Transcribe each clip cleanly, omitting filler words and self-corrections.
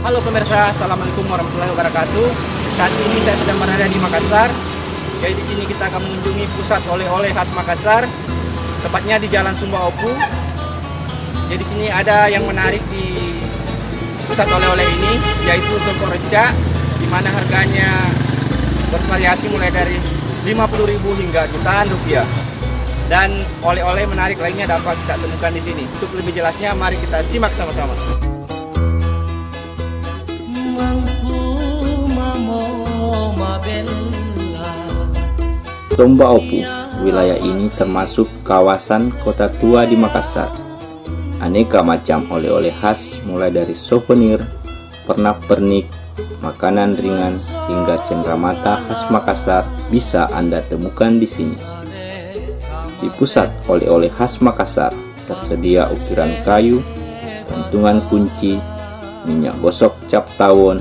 Halo pemirsa, assalamualaikum warahmatullahi wabarakatuh. Saat ini saya sedang berada di Makassar. Jadi di sini kita akan mengunjungi pusat oleh-oleh khas Makassar, tepatnya di Jalan Sumba Opu. Jadi di sini ada yang menarik di pusat oleh-oleh ini, yaitu songkok reca, di mana harganya bervariasi mulai dari 50.000 hingga jutaan rupiah. Dan oleh-oleh menarik lainnya dapat kita temukan di sini. Untuk lebih jelasnya, mari kita simak sama-sama. Sumba Opu, wilayah ini termasuk kawasan kota tua di Makassar. Aneka macam oleh-oleh khas mulai dari souvenir, pernak-pernik, makanan ringan hingga cenderamata khas Makassar bisa Anda temukan di sini. Di pusat oleh-oleh khas Makassar tersedia ukiran kayu, gantungan kunci, minyak gosok cap tawon,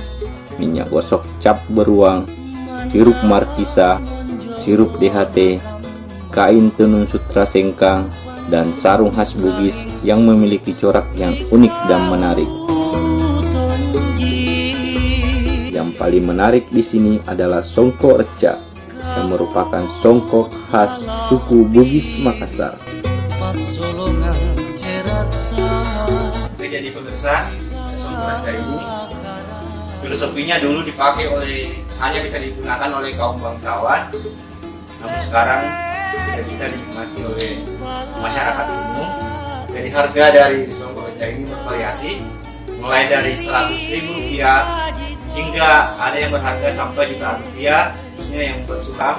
minyak gosok cap beruang, sirup markisa, sirup DHT, kain tenun sutra sengkang, dan sarung khas Bugis yang memiliki corak yang unik dan menarik. Yang paling menarik di sini adalah songkok reca, yang merupakan songkok khas suku Bugis Makassar. Jadi pemirsa, songkok reca ini filosofinya dulu dipakai hanya bisa digunakan oleh kaum bangsawan, namun sekarang tidak bisa dinikmati oleh masyarakat umum. Jadi harga dari songkok reca ini bervariasi, mulai dari 100.000 rupiah hingga ada yang berharga sampai jutaan rupiah, khususnya yang bersulam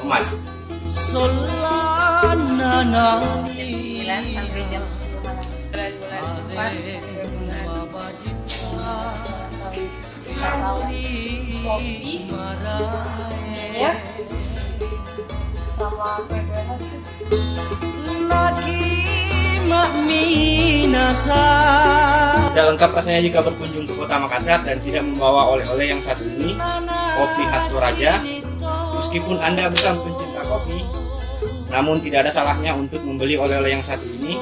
emas. Jam 9 sampai jam 10 malam. Bulan 4 sampai bulan kopi, minyak, sama kue-kue khas. Tidak lengkap rasanya jika berkunjung ke kota Makassar dan tidak membawa oleh-oleh yang satu ini, kopi khas Toraja. Meskipun Anda bukan pencinta kopi, namun tidak ada salahnya untuk membeli oleh-oleh yang satu ini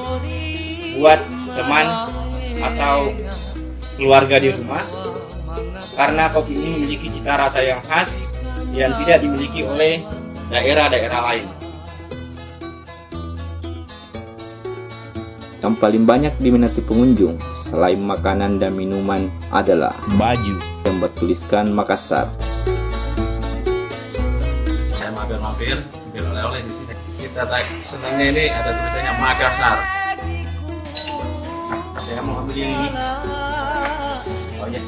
buat teman atau keluarga di rumah, karena kopi ini memiliki cita rasa yang khas yang tidak dimiliki oleh daerah-daerah lain. Yang paling banyak diminati pengunjung selain makanan dan minuman adalah baju yang bertuliskan Makassar. Saya mampir ambil oleh-oleh di sini. Kita senangnya ini ada tulisannya Makassar. Saya mau ambil yang ini. Oh ya.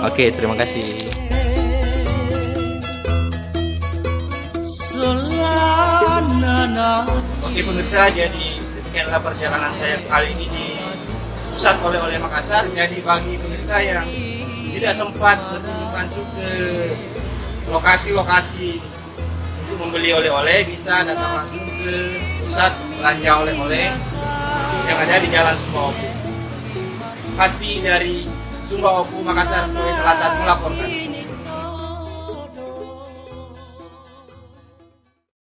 Oke, terima kasih. Oke pemirsa, jadi demikianlah perjalanan saya kali ini di pusat oleh-oleh Makassar. Jadi bagi pemirsa yang tidak sempat berkunjung langsung ke lokasi-lokasi untuk membeli oleh-oleh, bisa datang langsung ke pusat belanja oleh-oleh yang ada di Jalan Sumba Opu. Hasbi dari Sumba Opu, Makassar, Sulawesi Selatan melaporkan.